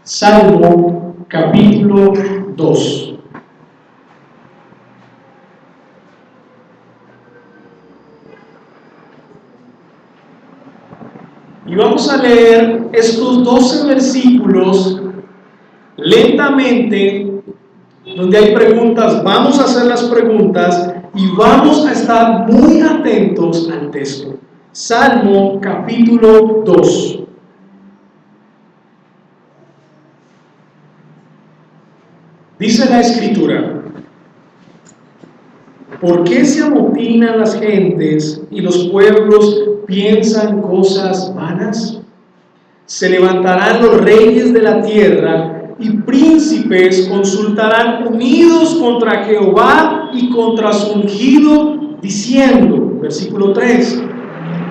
Salmo capítulo 2. Y vamos a leer estos 12 versículos lentamente, donde hay preguntas. Vamos a hacer las preguntas y vamos a estar muy atentos al texto. Salmo capítulo 2. Dice la Escritura: ¿por qué se amotinan las gentes y los pueblos piensan cosas vanas? Se levantarán los reyes de la tierra y príncipes consultarán unidos contra Jehová y contra su ungido, diciendo, versículo 3,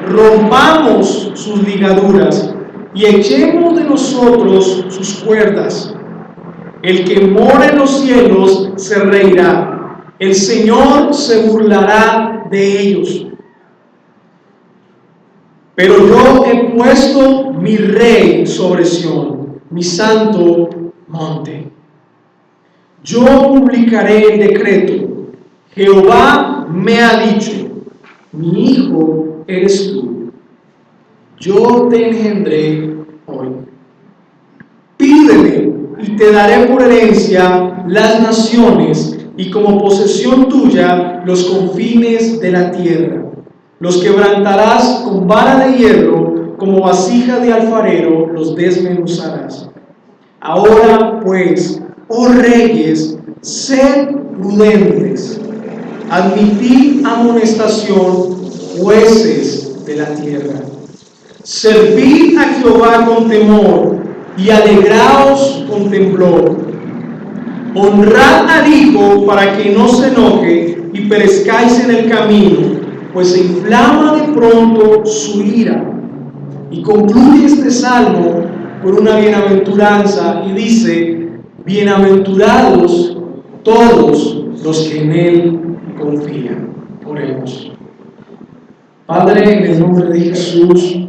rompamos sus ligaduras y echemos de nosotros sus cuerdas. El que mora en los cielos se reirá, el Señor se burlará de ellos. Pero yo he puesto mi rey sobre Sión, mi santo monte. Yo publicaré el decreto. Jehová me ha dicho, mi hijo eres tú. Yo te engendré hoy. Pídeme y te daré por herencia las naciones y como posesión tuya los confines de la tierra. Los quebrantarás con vara de hierro, como vasija de alfarero los desmenuzarás. Ahora pues, oh reyes, sed prudentes, admitid amonestación, jueces de la tierra. Servid a Jehová con temor y alegraos con temblor. Honrad al Hijo para que no se enoje y perezcáis en el camino, pues se inflama de pronto su ira. Y concluye este salmo con una bienaventuranza y dice: bienaventurados todos los que en Él confían. Oremos. Padre, en el nombre de Jesús,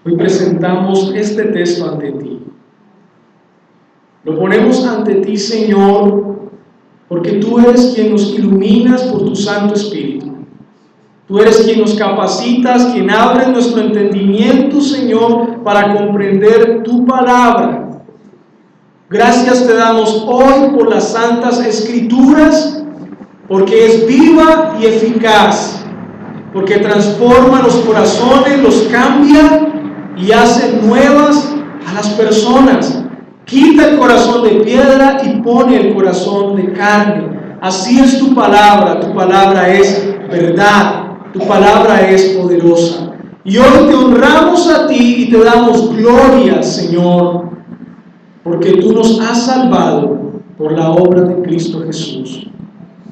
hoy presentamos este texto ante ti. Lo ponemos ante ti, Señor, porque tú eres quien nos iluminas por tu Santo Espíritu. Tú eres quien nos capacitas, quien abre nuestro entendimiento, Señor, para comprender tu palabra. Gracias te damos hoy por las santas Escrituras, porque es viva y eficaz, porque transforma los corazones, los cambia y hace nuevas a las personas. Quita el corazón de piedra y pone el corazón de carne. Así es tu palabra es verdad. Tu palabra es poderosa. Y hoy te honramos a ti y te damos gloria, Señor, porque tú nos has salvado por la obra de Cristo Jesús.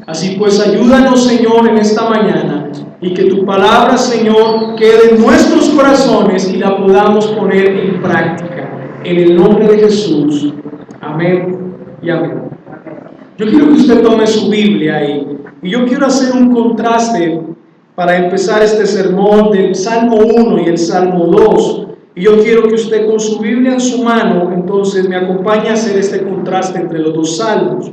Así pues, ayúdanos, Señor, en esta mañana y que tu palabra, Señor, quede en nuestros corazones y la podamos poner en práctica. En el nombre de Jesús. Amén y amén. Yo quiero que usted tome su Biblia y yo quiero hacer un contraste para empezar este sermón del Salmo 1 y el Salmo 2. Y yo quiero que usted con su Biblia en su mano, entonces me acompañe a hacer este contraste entre los dos salmos.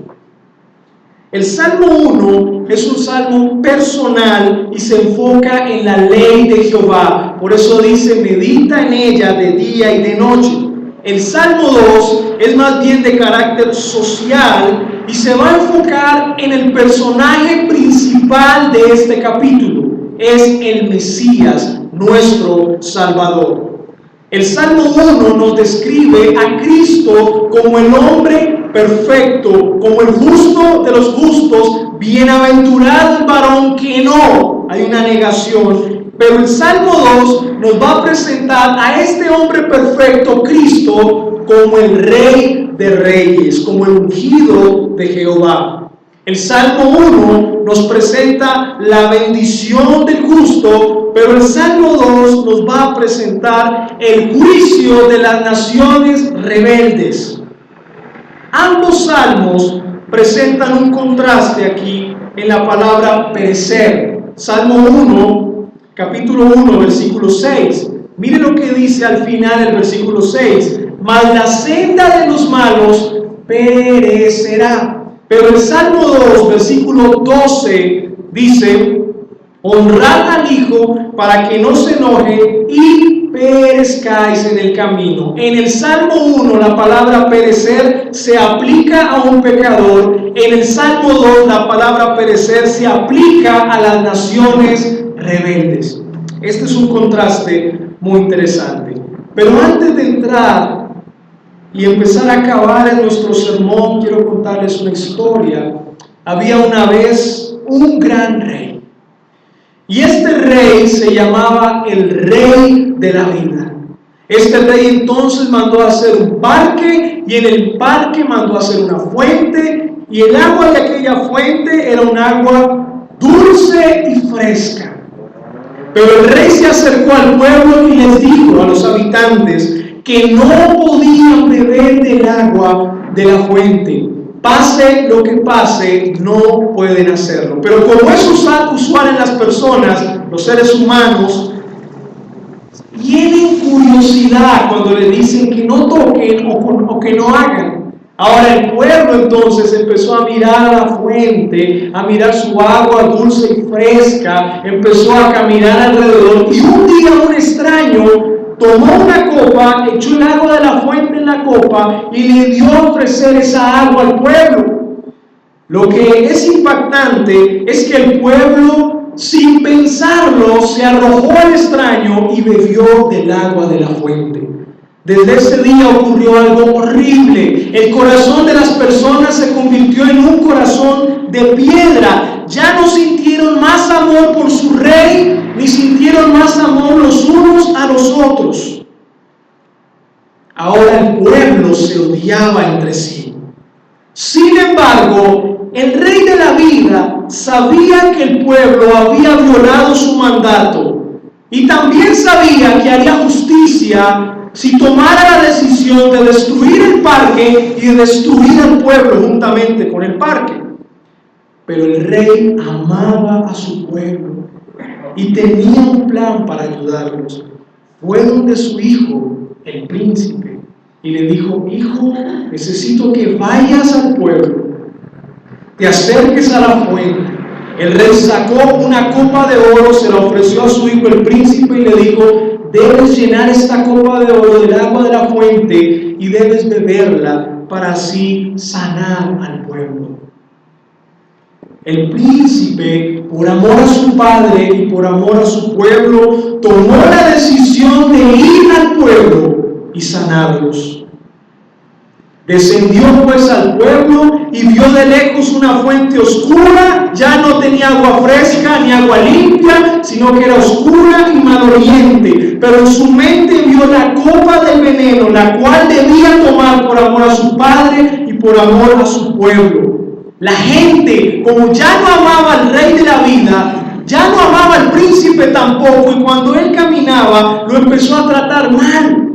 El Salmo 1 es un salmo personal y se enfoca en la ley de Jehová. Por eso dice, medita en ella de día y de noche. El Salmo 2 es más bien de carácter social y se va a enfocar en el personaje principal de este capítulo. Es el Mesías, nuestro Salvador. El Salmo 1 nos describe a Cristo como el hombre perfecto, como el justo de los justos, bienaventurado el varón que no. Hay una negación. Pero el Salmo 2 nos va a presentar a este hombre perfecto, Cristo, como el Rey de Reyes, como el ungido de Jehová. El Salmo 1 nos presenta la bendición del justo, pero el Salmo 2 nos va a presentar el juicio de las naciones rebeldes. Ambos salmos presentan un contraste aquí en la palabra perecer. Salmo 1, capítulo 1, versículo 6. Mire lo que dice al final el versículo 6. Mas la senda de los malos perecerá. Pero el Salmo 2, versículo 12, dice: honrad al Hijo para que no se enoje y perezcáis en el camino. En el Salmo 1 la palabra perecer se aplica a un pecador. En el Salmo 2 la palabra perecer se aplica a las naciones rebeldes. Este es un contraste muy interesante. Pero antes de entrar y empezar a acabar en nuestro sermón, quiero contarles una historia. Había una vez un gran rey. Y este rey se llamaba el Rey de la Vida. Este rey entonces mandó a hacer un parque, y en el parque mandó a hacer una fuente, y el agua de aquella fuente era un agua dulce y fresca. Pero el rey se acercó al pueblo y les dijo a los habitantes que no podían beber del agua de la fuente. Pase lo que pase, no pueden hacerlo. Pero como es usual en las personas, los seres humanos, tienen curiosidad cuando le dicen que no toquen o que no hagan. Ahora el pueblo entonces empezó a mirar a la fuente, a mirar su agua dulce y fresca, empezó a caminar alrededor, y un día un extraño tomó una copa, echó el agua de la fuente en la copa y le dio a ofrecer esa agua al pueblo. Lo que es impactante es que el pueblo, sin pensarlo, se arrojó al extraño y bebió del agua de la fuente. Desde ese día ocurrió algo horrible. El corazón de las personas se convirtió en un corazón de piedra. Ya no sintieron más amor por su rey, ni sintieron más amor los unos a los otros. Ahora el pueblo se odiaba entre sí. Sin embargo, el Rey de la Vida sabía que el pueblo había violado su mandato, y también sabía que haría justicia si tomara la decisión de destruir el parque y de destruir al pueblo juntamente con el parque. Pero el rey amaba a su pueblo y tenía un plan para ayudarlos. Fue donde su hijo, el príncipe, y le dijo: hijo, necesito que vayas al pueblo, te acerques a la fuente. El rey sacó una copa de oro, se la ofreció a su hijo el príncipe y le dijo: debes llenar esta copa de oro del agua de la fuente y debes beberla para así sanar al pueblo. El príncipe, por amor a su padre y por amor a su pueblo, tomó la decisión de ir al pueblo y sanarlos. Descendió pues al pueblo y vio de lejos una fuente oscura. Ya no tenía agua fresca ni agua limpia, sino que era oscura y maloliente. Pero en su mente vio la copa del veneno, la cual debía tomar por amor a su padre y por amor a su pueblo. La gente, como ya no amaba al Rey de la Vida, ya no amaba al príncipe tampoco, y cuando él caminaba lo empezó a tratar mal.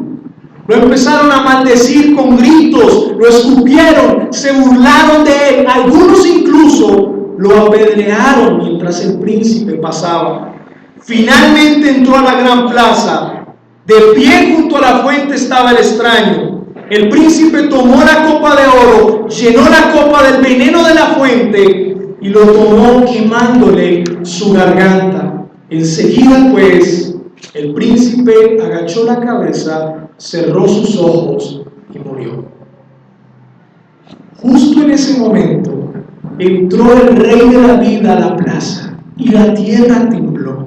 Lo empezaron a maldecir con gritos, lo escupieron, se burlaron de él. Algunos incluso lo apedrearon mientras el príncipe pasaba. Finalmente entró a la gran plaza. De pie junto a la fuente estaba el extraño. El príncipe tomó la copa de oro, llenó la copa del veneno de la fuente y lo tomó quemándole su garganta. Enseguida pues el príncipe agachó la cabeza, cerró sus ojos y murió. Justo en ese momento entró el Rey de la Vida a la plaza y la tierra tembló.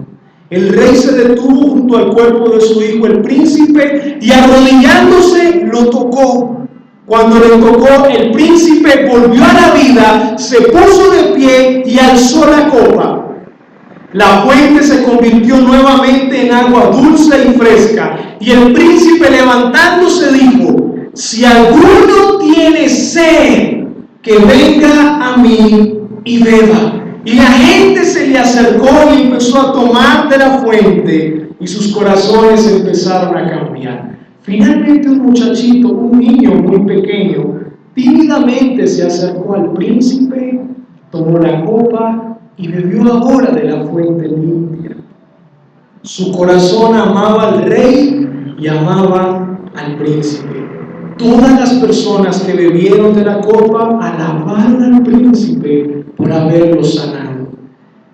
El rey se detuvo junto al cuerpo de su hijo el príncipe y arrodillándose lo tocó. Cuando le tocó, el príncipe volvió a la vida, se puso de pie y alzó la copa. La fuente se convirtió nuevamente en agua dulce y fresca, y el príncipe, levantándose, dijo: si alguno tiene sed, que venga a mí y beba. Y la gente se le acercó y empezó a tomar de la fuente, y sus corazones empezaron a cambiar. Finalmente un muchachito, un niño muy pequeño, tímidamente se acercó al príncipe, tomó la copa y bebió ahora de la fuente limpia. Su corazón amaba al rey y amaba al príncipe. Todas las personas que bebieron de la copa alabaron al príncipe por haberlo sanado.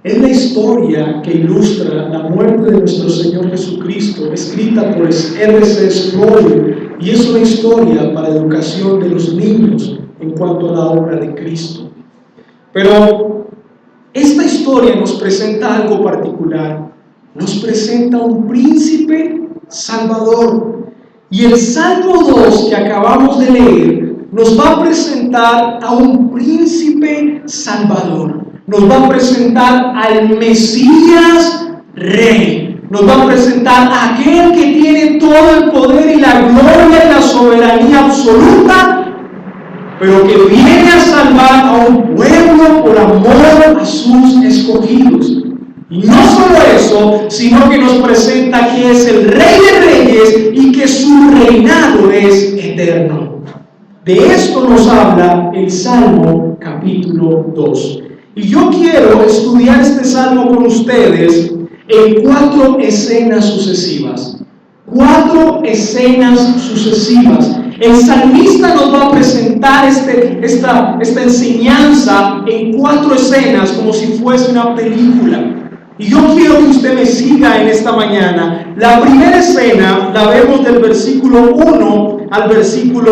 Es la historia que ilustra la muerte de nuestro Señor Jesucristo, escrita por R.C. Sproul, y es una historia para educación de los niños en cuanto a la obra de Cristo. Pero esta historia nos presenta algo particular. Nos presenta un príncipe salvador. Y el Salmo 2 que acabamos de leer nos va a presentar a un príncipe salvador. Nos va a presentar al Mesías Rey. Nos va a presentar a aquel que tiene todo el poder y la gloria y la soberanía absoluta, pero que viene a salvar a un pueblo por amor a sus escogidos. Y no solo eso, sino que nos presenta que es el Rey de Reyes y que su reinado es eterno. De esto nos habla el Salmo capítulo 2. Y yo quiero estudiar este Salmo con ustedes en 4 escenas sucesivas. 4 escenas sucesivas. El salmista nos va a presentar esta enseñanza en 4 escenas como si fuese una película. Y yo quiero que usted me siga en esta mañana. La primera escena la vemos del versículo 1 al versículo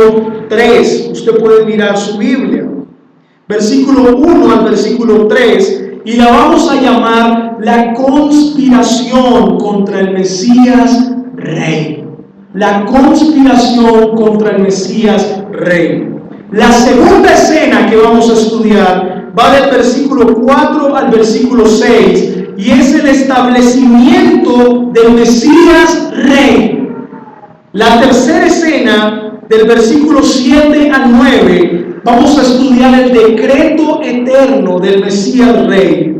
3. Usted puede mirar su Biblia. Versículo 1 al versículo 3. Y la vamos a llamar la conspiración contra el Mesías Rey. La conspiración contra el Mesías Rey. La segunda escena que vamos a estudiar va del versículo 4 al versículo 6. Y es el establecimiento del Mesías Rey. La tercera escena, del versículo 7 al 9, vamos a estudiar el decreto eterno del Mesías Rey.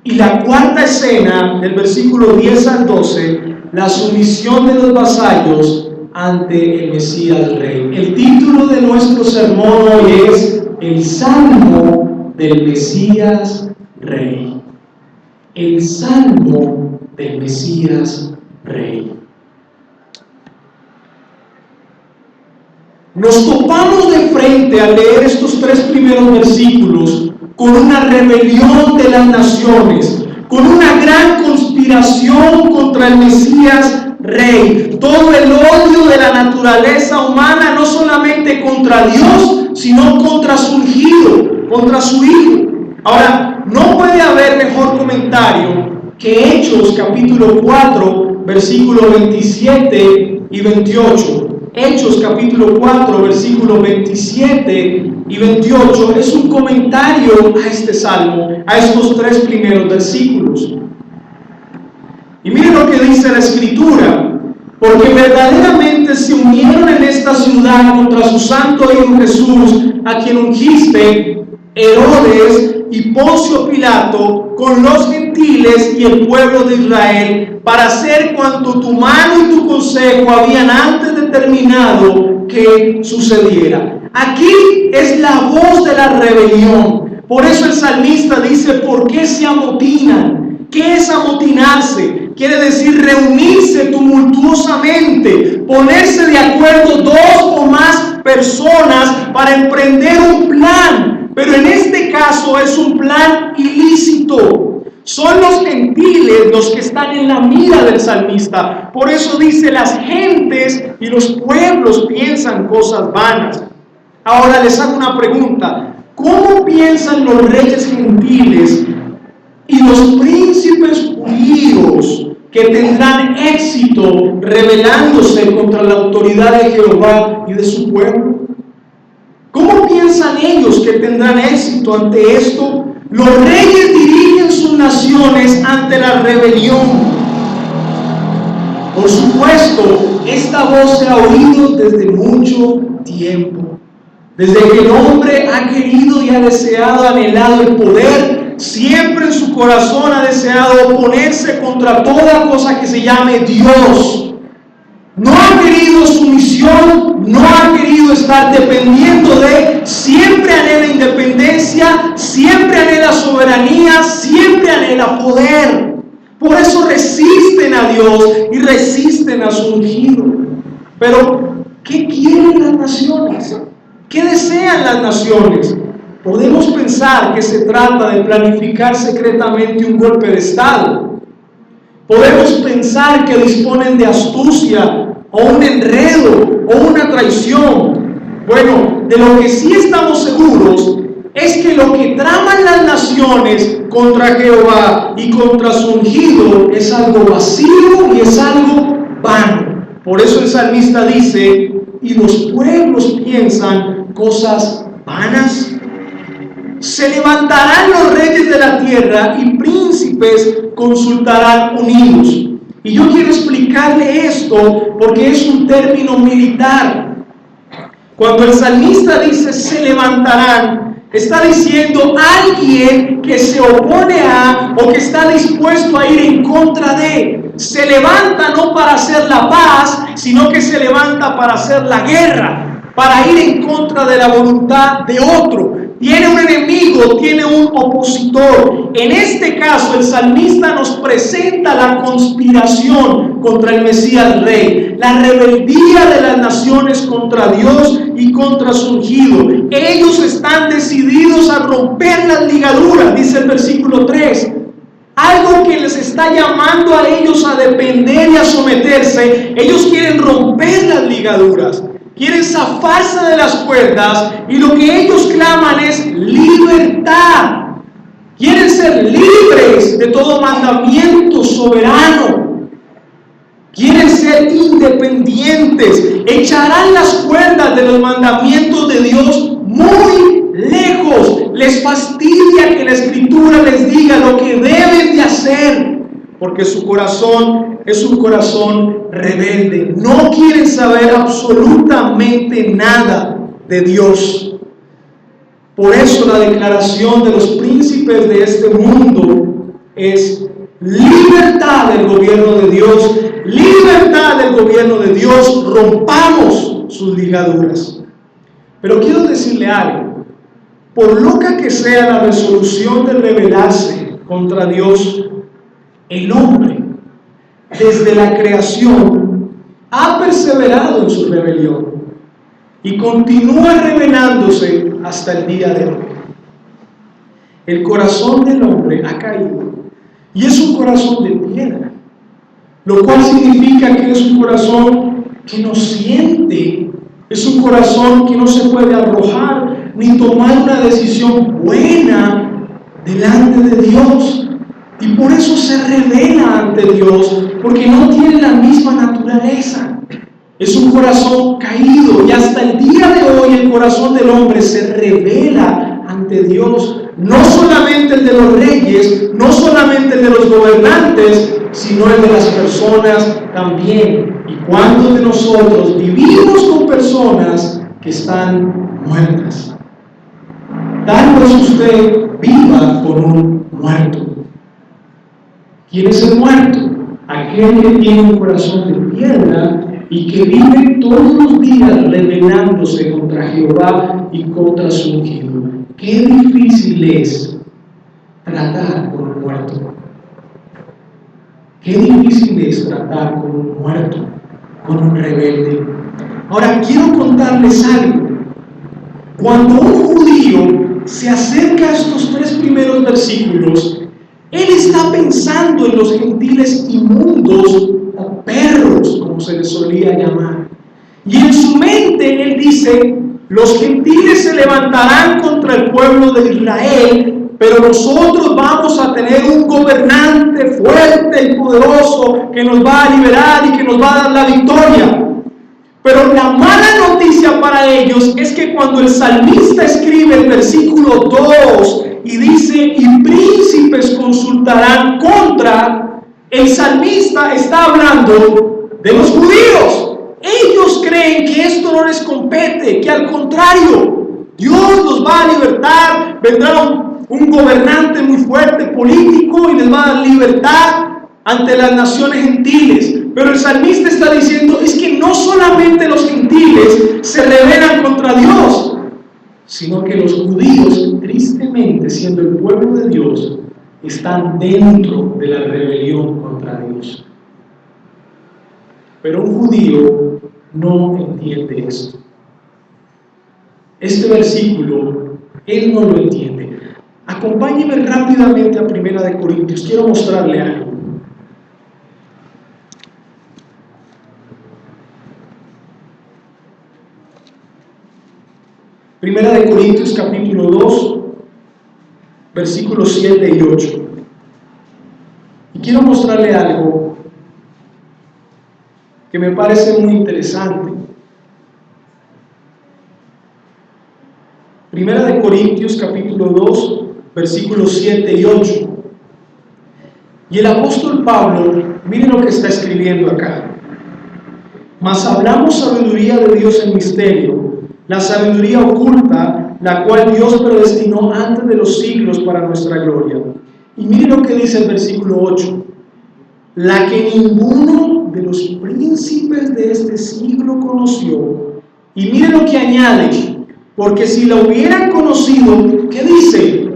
Y la cuarta escena, del versículo 10 al 12, la sumisión de los vasallos ante el Mesías Rey. El título de nuestro sermón hoy es El Salmo del Mesías Rey. El Salmo del Mesías Rey. Nos topamos de frente al leer estos 3 primeros versículos con una rebelión de las naciones, con una gran conspiración contra el Mesías Rey. Todo el odio de la naturaleza humana, no solamente contra Dios, sino contra su ungido, contra su Hijo. Ahora, no puede haber mejor comentario que Hechos capítulo 4, versículo 27 y 28. Hechos capítulo 4, versículo 27 y 28 es un comentario a este salmo, a estos 3 primeros versículos. Y miren lo que dice la Escritura: porque verdaderamente se unieron en esta ciudad contra su santo Hijo Jesús, a quien ungiste, Herodes y Poncio Pilato, con los gentiles y el pueblo de Israel, para hacer cuanto tu mano y tu consejo habían antes determinado que sucediera. Aquí es la voz de la rebelión. Por eso el salmista dice: ¿por qué se amotinan? ¿Qué es amotinarse? Quiere decir reunirse tumultuosamente, ponerse de acuerdo 2 o más personas para emprender un plan. Pero en este caso es un plan ilícito. Son los gentiles los que están en la mira del salmista. Por eso dice: las gentes y los pueblos piensan cosas vanas. Ahora les hago una pregunta: ¿cómo piensan los reyes gentiles y los príncipes judíos que tendrán éxito rebelándose contra la autoridad de Jehová y de su pueblo? ¿Cómo piensan ellos que tendrán éxito ante esto? Los reyes dirigen sus naciones ante la rebelión. Por supuesto, esta voz se ha oído desde mucho tiempo. Desde que el hombre ha querido y ha deseado, anhelado el poder, siempre en su corazón ha deseado oponerse contra toda cosa que se llame Dios. No ha querido sumisión, no ha querido estar dependiendo de, siempre anhela independencia, siempre anhela soberanía, siempre anhela poder. Por eso resisten a Dios y resisten a su ungido. Pero, ¿qué quieren las naciones? ¿Qué desean las naciones? Podemos pensar que se trata de planificar secretamente un golpe de Estado. Podemos pensar que disponen de astucia o un enredo o una traición. Bueno, de lo que sí estamos seguros es que lo que traman las naciones contra Jehová y contra su ungido es algo vacío y es algo vano. Por eso el salmista dice, y los pueblos piensan cosas vanas. Se levantarán los reyes de la tierra y príncipes consultarán unidos. Y yo quiero explicarle esto porque es un término militar. Cuando el salmista dice se levantarán, está diciendo alguien que se opone a o que está dispuesto a ir en contra de. Se levanta no para hacer la paz, sino que se levanta para hacer la guerra, para ir en contra de la voluntad de otro. Tiene un enemigo, tiene un opositor. En este caso, el salmista nos presenta la conspiración contra el Mesías Rey, la rebeldía de las naciones contra Dios y contra su ungido. Ellos están decididos a romper las ligaduras, dice el versículo 3. Algo que les está llamando a ellos a depender y a someterse. Ellos quieren romper las ligaduras. Quieren zafarse de las cuerdas y lo que ellos claman es libertad. Quieren ser libres de todo mandamiento soberano. Quieren ser independientes. Echarán las cuerdas de los mandamientos de Dios muy lejos. Les fastidia que la Escritura les diga lo que deben de hacer, porque su corazón es un corazón rebelde. No quieren saber absolutamente nada de Dios. Por eso la declaración de los príncipes de este mundo es libertad del gobierno de Dios, libertad del gobierno de Dios, rompamos sus ligaduras. Pero quiero decirle algo. Por loca que sea la resolución de rebelarse contra Dios, el hombre, desde la creación, ha perseverado en su rebelión y continúa rebelándose hasta el día de hoy. El corazón del hombre ha caído y es un corazón de piedra, lo cual significa que es un corazón que no siente, es un corazón que no se puede arrojar ni tomar una decisión buena delante de Dios. Y por eso se revela ante Dios, porque no tiene la misma naturaleza. Es un corazón caído y hasta el día de hoy el corazón del hombre se revela ante Dios. No solamente el de los reyes, no solamente el de los gobernantes, sino el de las personas también. ¿Y cuántos de nosotros vivimos con personas que están muertas? Tal vez usted viva con un muerto. ¿Quién es el muerto? Aquel que tiene un corazón de piedra y que vive todos los días rebelándose contra Jehová y contra su ungido. Qué difícil es tratar con un muerto. Qué difícil es tratar con un muerto, con un rebelde. Ahora, quiero contarles algo. Cuando un judío se acerca a estos 3 primeros versículos, él está pensando en los gentiles inmundos o perros, como se les solía llamar. Y en su mente él dice, los gentiles se levantarán contra el pueblo de Israel, pero nosotros vamos a tener un gobernante fuerte y poderoso que nos va a liberar y que nos va a dar la victoria. Pero la mala noticia para ellos es que cuando el salmista escribe el versículo 2 y dice, y príncipes consultarán contra, el salmista está hablando de los judíos. Ellos creen que esto no les compete, que al contrario, Dios los va a libertar, vendrá un gobernante muy fuerte político y les va a dar libertad ante las naciones gentiles. Pero el salmista está diciendo, es que no solamente los gentiles se rebelan contra Dios, sino que los judíos, tristemente siendo el pueblo de Dios, están dentro de la rebelión contra Dios. Pero un judío no entiende esto. Este versículo, él no lo entiende. Acompáñeme rápidamente a 1 Corintios. Quiero mostrarle algo. Primera de Corintios capítulo 2, versículos 7 y 8. Y quiero mostrarle algo que me parece muy interesante. Primera de Corintios capítulo 2, versículos 7 y 8. Y el apóstol Pablo, miren lo que está escribiendo acá. Mas hablamos sabiduría de Dios en misterio, la sabiduría oculta, la cual Dios predestinó antes de los siglos para nuestra gloria. Y miren lo que dice el versículo 8. La que ninguno de los príncipes de este siglo conoció. Y miren lo que añade. Porque si la hubieran conocido, ¿qué dice?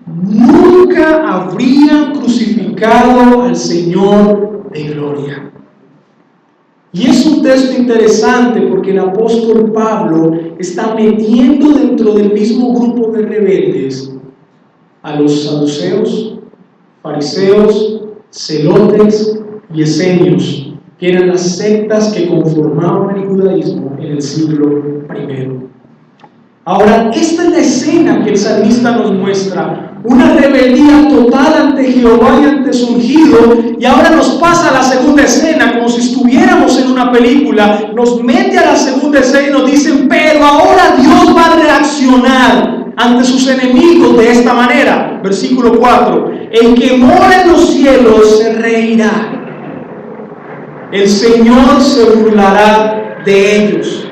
Nunca habrían crucificado al Señor de gloria. Y es un texto interesante porque el apóstol Pablo está metiendo dentro del mismo grupo de rebeldes a los saduceos, fariseos, celotes y esenios, que eran las sectas que conformaban el judaísmo en el siglo I. Ahora, esta es la escena que el salmista nos muestra, una rebeldía total ante Jehová y ante su ungido, y ahora nos pasa a la segunda escena, como si estuviéramos en una película, nos mete a la segunda escena y nos dicen, pero ahora Dios va a reaccionar ante sus enemigos de esta manera. Versículo 4, el que mora en los cielos se reirá, el Señor se burlará de ellos.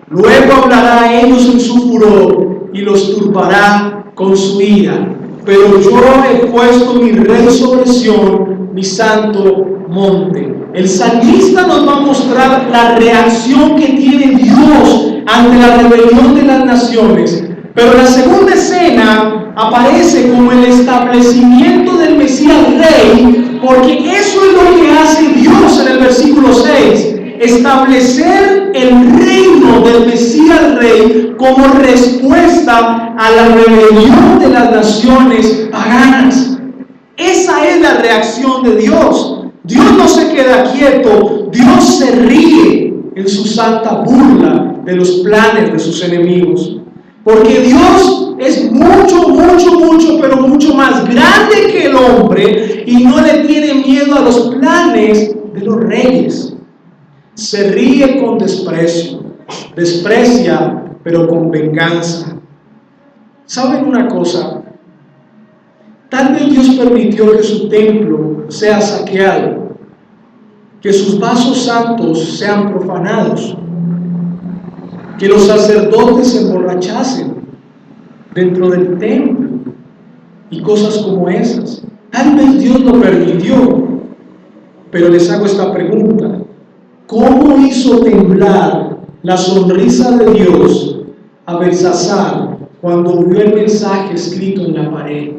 Luego hablará a ellos en su furor y los turbará con su ira. Pero yo he puesto mi rey sobre Sión, mi santo monte. El salmista nos va a mostrar la reacción que tiene Dios ante la rebelión de las naciones. Pero la segunda escena aparece como el establecimiento del Mesías Rey, porque eso es lo que hace Dios en el versículo 6. Establecer el reino del Mesías Rey como respuesta a la rebelión de las naciones paganas. Esa es la reacción de Dios. Dios no se queda quieto, Dios se ríe en su santa burla de los planes de sus enemigos. Porque Dios es mucho, pero mucho más grande que el hombre y no le tiene miedo a los planes de los reyes. Se ríe con desprecio, desprecia, pero con venganza. ¿Saben una cosa? Tal vez Dios permitió que su templo sea saqueado, que sus vasos santos sean profanados, que los sacerdotes se emborrachasen dentro del templo y cosas como esas. Tal vez Dios lo permitió, pero les hago esta pregunta. ¿Cómo hizo temblar la sonrisa de Dios a Belsasar cuando vio el mensaje escrito en la pared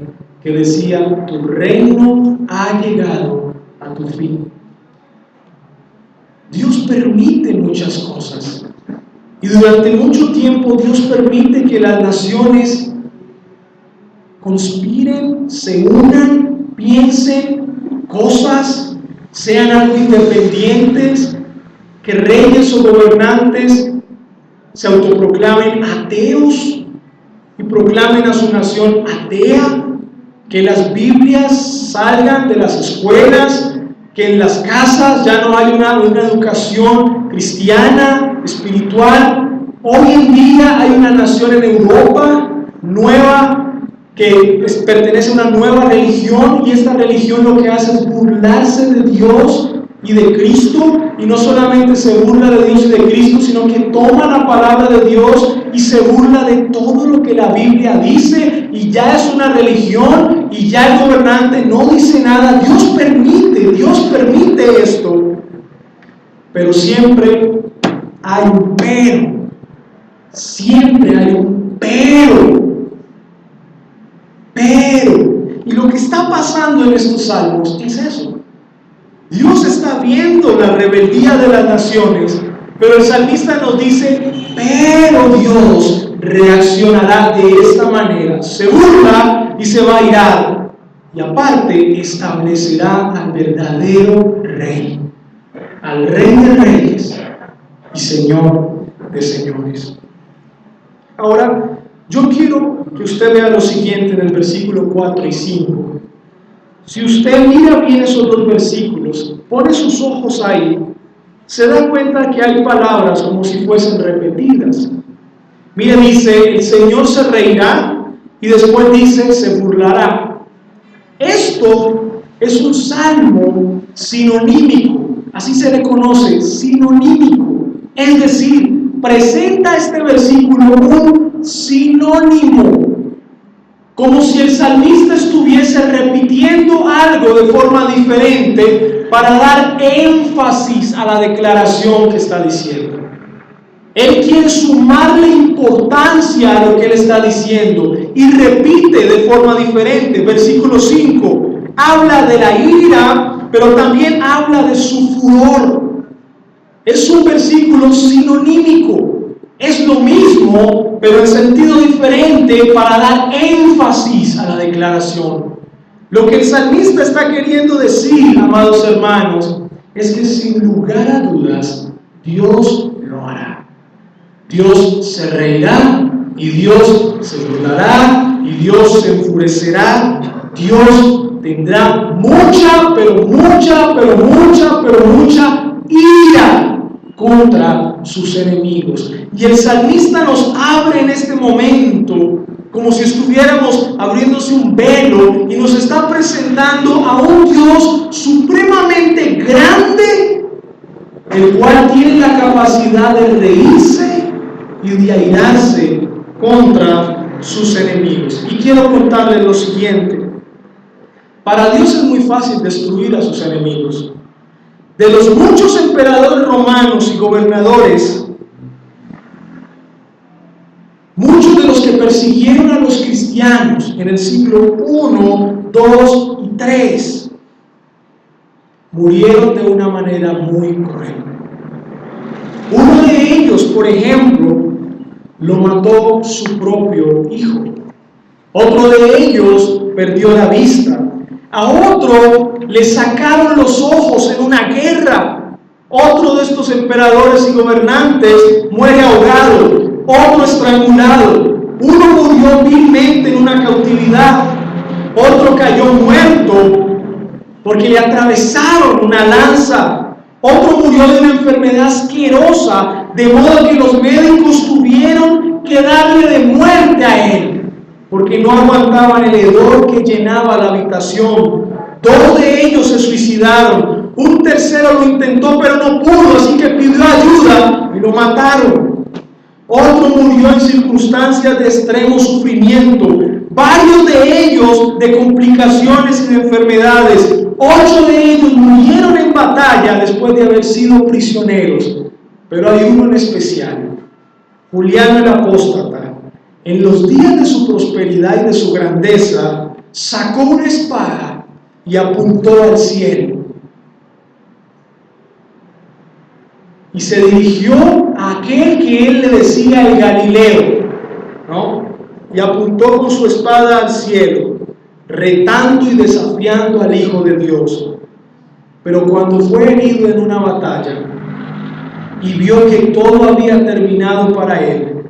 que decía, tu reino ha llegado a tu fin? Dios permite muchas cosas. Y durante mucho tiempo Dios permite que las naciones conspiren, se unan, piensen cosas, sean algo independientes, que reyes o gobernantes se autoproclamen ateos y proclamen a su nación atea, que las Biblias salgan de las escuelas, que en las casas ya no hay una educación cristiana, espiritual. Hoy en día hay una nación en Europa nueva que pertenece a una nueva religión, y esta religión lo que hace es burlarse de Dios y de Cristo, y no solamente se burla de Dios y de Cristo, sino que toma la palabra de Dios y se burla de todo lo que la Biblia dice, y ya es una religión, y ya el gobernante no dice nada. Dios permite esto, pero siempre hay un pero, y lo que que está pasando en estos salmos es eso. Dios está viendo la rebeldía de las naciones, pero el salmista nos dice, pero Dios reaccionará de esta manera, se burla y se va a irar, y aparte establecerá al verdadero rey, al Rey de Reyes y Señor de señores. Ahora, yo quiero que usted vea lo siguiente en el versículo 4 y 5. Si usted mira bien esos dos versículos, pone sus ojos ahí, se da cuenta que hay palabras como si fuesen repetidas. Mire, dice, el Señor se reirá, y después dice, se burlará. Esto es un salmo sinonímico, así se le conoce, sinonímico. Es decir, presenta este versículo un sinónimo, como si el salmista estuviese repitiendo algo de forma diferente para dar énfasis a la declaración que está diciendo. Él quiere sumarle importancia a lo que él está diciendo y repite de forma diferente. Versículo 5 habla de la ira, pero también habla de su furor. Es un versículo sinonímico. Es lo mismo, pero en sentido diferente para dar énfasis a la declaración. Lo que el salmista está queriendo decir, amados hermanos, es que sin lugar a dudas, Dios lo hará. Dios se reirá, y Dios se burlará, y Dios se enfurecerá. Dios tendrá mucha ira contra sus enemigos. Y el salmista nos abre en este momento como si estuviéramos abriéndose un velo y nos está presentando a un Dios supremamente grande, el cual tiene la capacidad de reírse y de airarse contra sus enemigos. Y quiero contarles lo siguiente: para Dios es muy fácil destruir a sus enemigos. De los muchos emperadores romanos y gobernadores, muchos de los que persiguieron a los cristianos en el siglo I, II y III murieron de una manera muy cruel. Uno de ellos, por ejemplo, lo mató su propio hijo. Otro de ellos perdió la vista. A otro le sacaron los ojos en una guerra. Otro de estos emperadores y gobernantes muere ahogado. Otro estrangulado. Uno murió vilmente en una cautividad. Otro cayó muerto porque le atravesaron una lanza. Otro murió de una enfermedad asquerosa, de modo que los médicos tuvieron que darle de muerte a él, porque no aguantaban el hedor que llenaba la habitación. 2 de ellos se suicidaron. Un tercero lo intentó, pero no pudo, así que pidió ayuda y lo mataron. Otro murió en circunstancias de extremo sufrimiento. Varios de ellos de complicaciones y de enfermedades. 8 de ellos murieron en batalla después de haber sido prisioneros. Pero hay uno en especial, Juliano el apóstata. En los días de su prosperidad y de su grandeza, sacó una espada y apuntó al cielo. Y se dirigió a aquel que él le decía el Galileo, ¿no? Y apuntó con su espada al cielo, retando y desafiando al Hijo de Dios. Pero cuando fue herido en una batalla y vio que todo había terminado para él,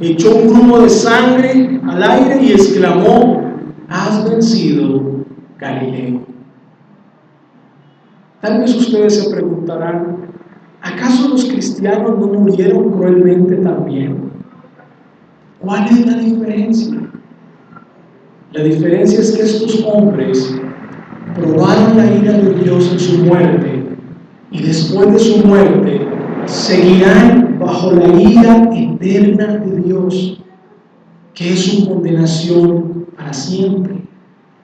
echó un grumo de sangre al aire y exclamó: has vencido, Galileo. Tal vez ustedes se preguntarán: ¿acaso los cristianos no murieron cruelmente también? ¿Cuál es la diferencia? La diferencia es que estos hombres probaron la ira de Dios en su muerte, y después de su muerte seguirán bajo la ira eterna de Dios, que es su condenación para siempre.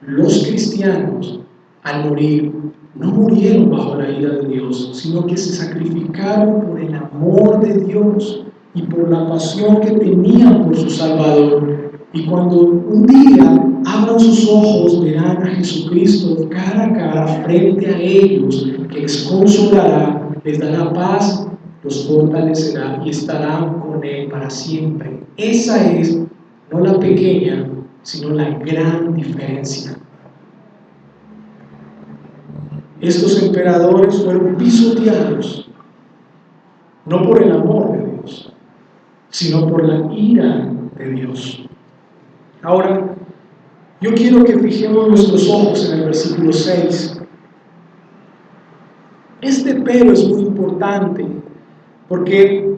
Los cristianos, al morir, no murieron bajo la ira de Dios, sino que se sacrificaron por el amor de Dios y por la pasión que tenían por su Salvador. Y cuando un día abran sus ojos, verán a Jesucristo cara a cara frente a ellos, que les consolará, les dará paz, los fortalecerá y estarán con Él para siempre. Esa es no la pequeña, sino la gran diferencia. Estos emperadores fueron pisoteados, no por el amor de Dios, sino por la ira de Dios. Ahora, yo quiero que fijemos nuestros ojos en el versículo 6. Este pero es muy importante, porque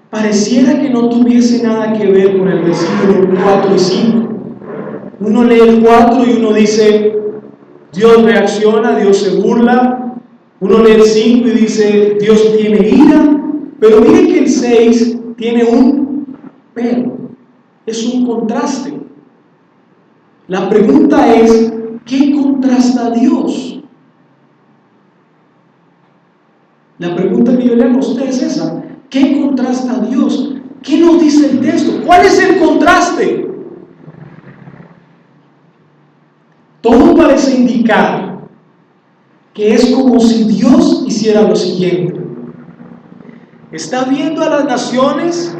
pareciera que no tuviese nada que ver con el versículo 4 y 5. Uno lee el 4 y uno dice, Dios reacciona, Dios se burla. Uno lee el 5 y dice, Dios tiene ira. Pero miren que el 6 tiene un pero, es un contraste. La pregunta es, ¿qué contrasta Dios? La pregunta que yo le hago a ustedes es esa, ¿qué contrasta Dios? ¿Qué nos dice el texto? ¿Cuál es el contraste? Todo parece indicar que es como si Dios hiciera lo siguiente. Está viendo a las naciones,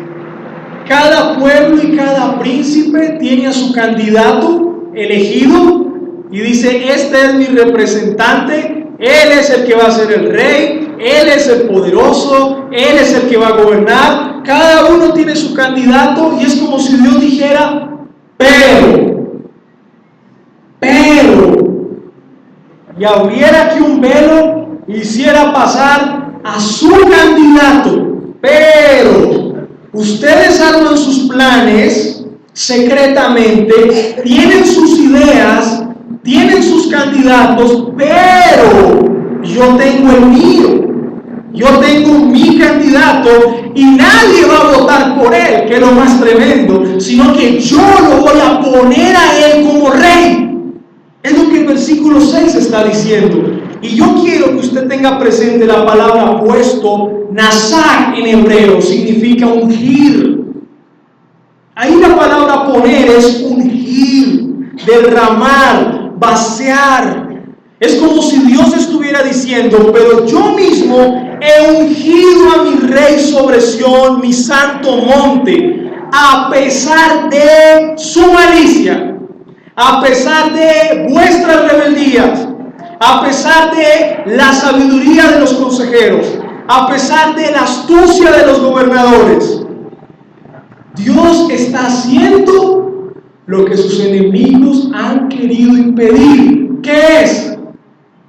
cada pueblo y cada príncipe tiene a su candidato elegido y dice, este es mi representante, él es el que va a ser el rey, él es el poderoso, él es el que va a gobernar. Cada uno tiene su candidato y es como si Dios dijera, pero, y abriera aquí un velo y hiciera pasar a su candidato, pero ustedes arman sus planes secretamente, tienen sus ideas, tienen sus candidatos, pero yo tengo el mío, yo tengo mi candidato y nadie va a votar por él, que es lo más tremendo, sino que yo lo voy a poner a él como rey. Es lo que el versículo 6 está diciendo. Y yo quiero que usted tenga presente la palabra puesto, nazar en hebreo, significa ungir. Ahí la palabra poner es ungir, derramar, vaciar. Es como si Dios estuviera diciendo, pero yo mismo he ungido a mi rey sobre Sión, mi santo monte, a pesar de su malicia, a pesar de vuestras rebeldías, a pesar de la sabiduría de los consejeros, a pesar de la astucia de los gobernadores. Dios está haciendo lo que sus enemigos han querido impedir. ¿Qué es?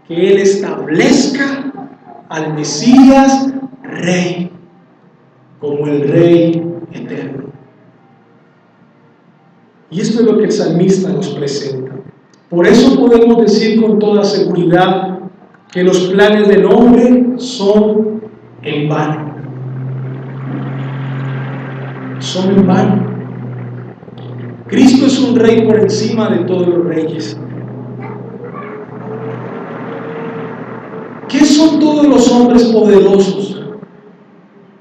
Que Él establezca al Mesías rey, como el Rey eterno. Y esto es lo que el salmista nos presenta. Por eso podemos decir con toda seguridad que los planes del hombre son en vano. Son en vano. Cristo es un rey por encima de todos los reyes. ¿Qué son todos los hombres poderosos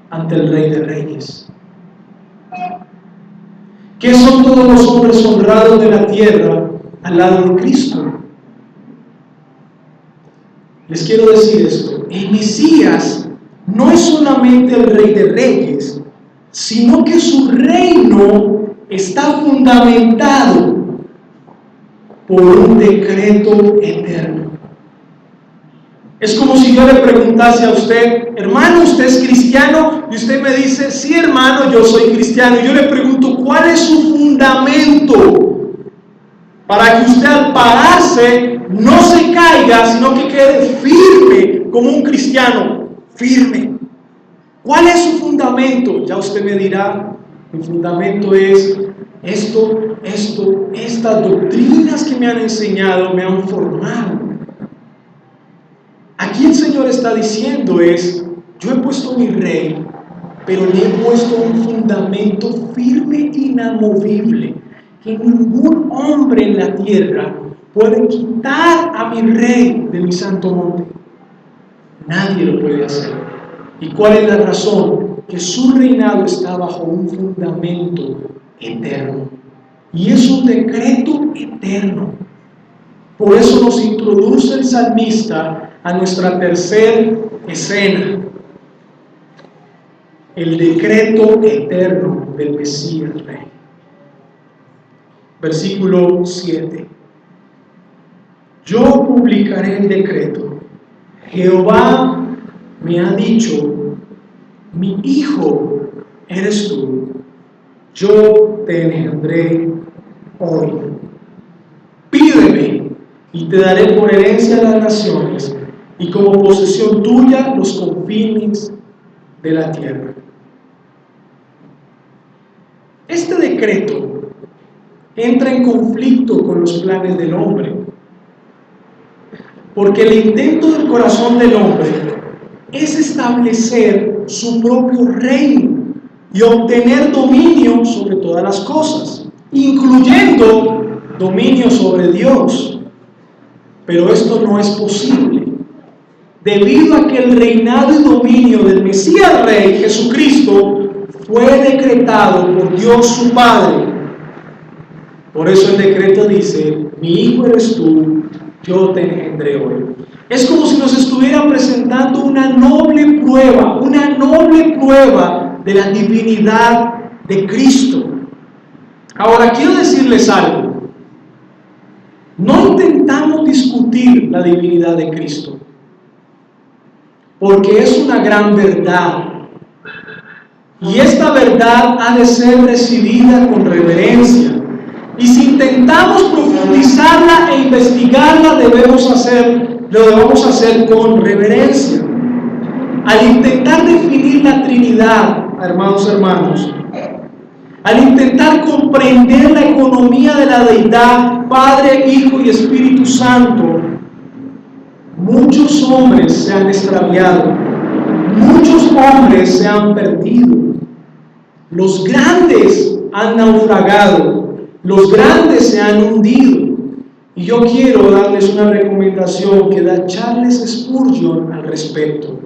ante el Rey de Reyes? ¿Qué son todos los hombres honrados de la tierra al lado de Cristo? Les quiero decir esto, el Mesías no es solamente el Rey de Reyes, sino que su reino está fundamentado por un decreto eterno. Es como si yo le preguntase a usted, hermano, ¿usted es cristiano? Y usted me dice, sí, hermano, yo soy cristiano. Y yo le pregunto, ¿cuál es su fundamento? Para que usted al pararse no se caiga, sino que quede firme como un cristiano, firme. ¿Cuál es su fundamento? Ya usted me dirá, mi fundamento es estas doctrinas que me han enseñado, me han formado. Aquí el Señor está diciendo es, yo he puesto mi rey, pero le he puesto un fundamento firme, inamovible, que ningún hombre en la tierra puede quitar a mi rey de mi santo monte. Nadie lo puede hacer. ¿Y cuál es la razón? Que su reinado está bajo un fundamento eterno. Y es un decreto eterno. Por eso nos introduce el salmista a nuestra tercera escena. El decreto eterno del Mesías Rey. Versículo 7. Yo publicaré el decreto. Jehová me ha dicho, mi hijo eres tú, yo te engendré hoy. Pídeme y te daré por herencia a las naciones y como posesión tuya los confines de la tierra. Este decreto entra en conflicto con los planes del hombre, porque el intento del corazón del hombre es establecer su propio reino y obtener dominio sobre todas las cosas, incluyendo dominio sobre Dios. Pero esto no es posible, debido a que el reinado y dominio del Mesías Rey, Jesucristo, fue decretado por Dios su Padre. Por eso el decreto dice, mi hijo eres tú, yo te engendré hoy. Es como si nos estuviera presentando una noble prueba de la divinidad de Cristo. Ahora, quiero decirles algo. No intentamos discutir la divinidad de Cristo, porque es una gran verdad. Y esta verdad ha de ser recibida con reverencia. Y si intentamos profundizarla e investigarla, lo debemos hacer con reverencia. Al intentar definir la Trinidad, hermanos, al intentar comprender la economía de la deidad, Padre, Hijo y Espíritu Santo, muchos hombres se han extraviado, muchos hombres se han perdido, los grandes han naufragado, los grandes se han hundido. Y yo quiero darles una recomendación que da Charles Spurgeon al respecto.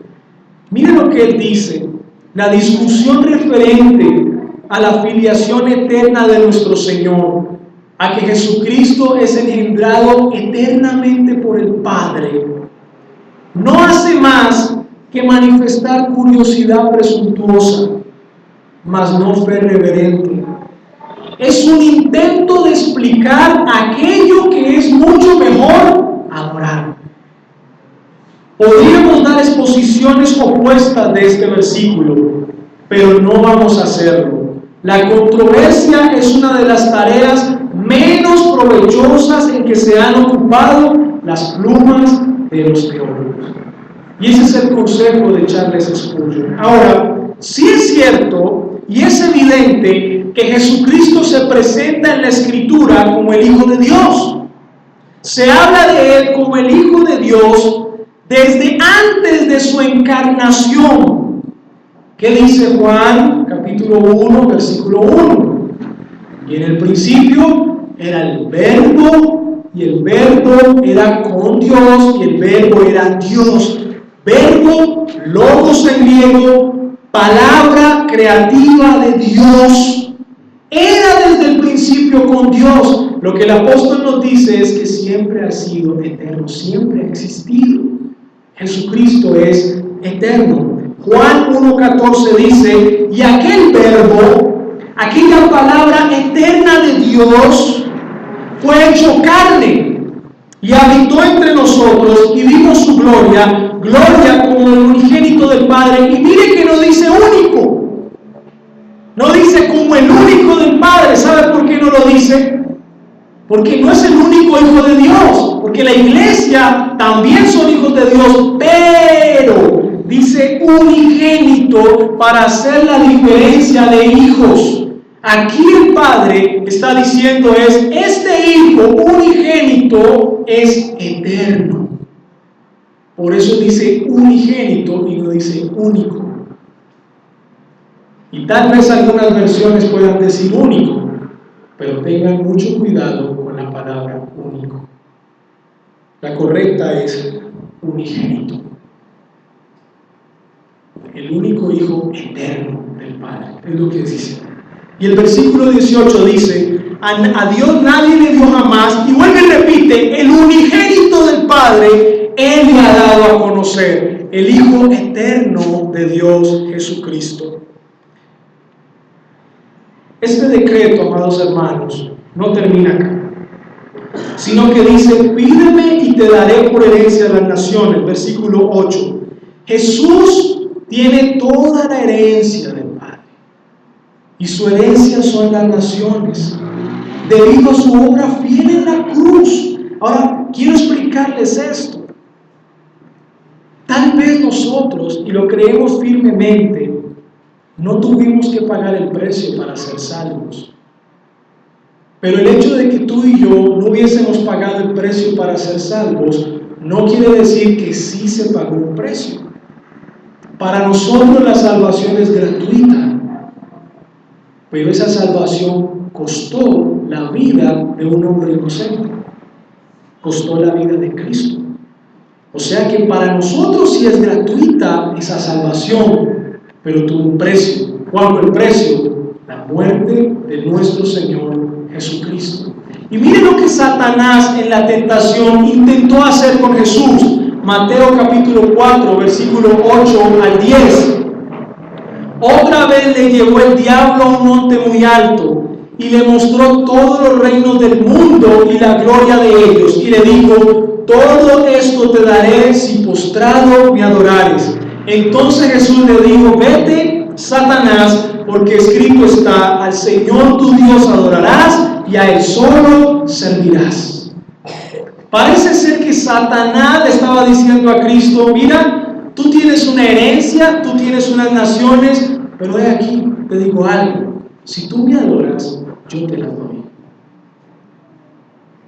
Miren lo que él dice: la discusión referente a la filiación eterna de nuestro Señor, a que Jesucristo es engendrado eternamente por el Padre, no hace más que manifestar curiosidad presuntuosa, mas no fe reverente. Es un intento de explicar aquello que es mucho mejor adorar. Podríamos dar exposiciones opuestas de este versículo, pero no vamos a hacerlo. La controversia es una de las tareas menos provechosas en que se han ocupado las plumas de los teólogos. Y ese es el consejo de Charles Spurgeon. Ahora, sí es cierto y es evidente que Jesucristo se presenta en la Escritura como el Hijo de Dios. Se habla de Él como el Hijo de Dios desde antes de su encarnación. ¿Qué dice Juan, capítulo 1, versículo 1? Y en el principio era el Verbo, y el Verbo era con Dios, y el Verbo era Dios. Verbo, logos en griego, palabra creativa de Dios. Era desde el principio con Dios. Lo que el apóstol nos dice es que siempre ha sido eterno, siempre ha existido. Jesucristo es eterno. Juan 1:14 dice, y aquel verbo, aquella palabra eterna de Dios, fue hecho carne y habitó entre nosotros y vimos su gloria, gloria como el unigénito del Padre. Y mire que no dice único, no dice como el único del Padre. ¿Sabe por qué no lo dice? Porque no es el único hijo de Dios, porque la iglesia también son hijos de Dios, pero dice unigénito para hacer la diferencia de hijos. Aquí el Padre está diciendo este Hijo unigénito es eterno. Por eso dice unigénito y no dice único. Y tal vez algunas versiones puedan decir único, pero tengan mucho cuidado con la palabra único. La correcta es unigénito. El único Hijo eterno del Padre, es lo que dice. Y el versículo 18 dice, a Dios nadie le dio jamás, y vuelve y repite, el unigénito del Padre, Él le ha dado a conocer, el Hijo eterno de Dios Jesucristo. Este decreto, amados hermanos, no termina acá, sino que dice, pídeme y te daré por herencia a las naciones, versículo 8. Jesús tiene toda la herencia del Padre, y su herencia son las naciones, debido a su obra fiel en la cruz. Ahora, quiero explicarles esto. Tal vez nosotros, y lo creemos firmemente, no tuvimos que pagar el precio para ser salvos. Pero el hecho de que tú y yo no hubiésemos pagado el precio para ser salvos, no quiere decir que sí se pagó un precio. Para nosotros la salvación es gratuita, pero esa salvación costó la vida de un hombre inocente, costó la vida de Cristo. O sea que para nosotros sí es gratuita esa salvación, pero tuvo un precio. ¿Cuál fue el precio? La muerte de nuestro Señor Jesucristo. Y miren lo que Satanás en la tentación intentó hacer con Jesús. Mateo capítulo 4, versículo 8 al 10. Otra vez le llevó el diablo a un monte muy alto y le mostró todos los reinos del mundo y la gloria de ellos. Y le dijo, todo esto te daré si postrado me adorares. Entonces Jesús le dijo, vete, Satanás, porque escrito está, al Señor tu Dios adorarás y a Él solo servirás. Parece ser que Satanás le estaba diciendo a Cristo, mira, tú tienes una herencia, tú tienes unas naciones, pero he aquí, te digo algo, si tú me adoras, yo te las doy.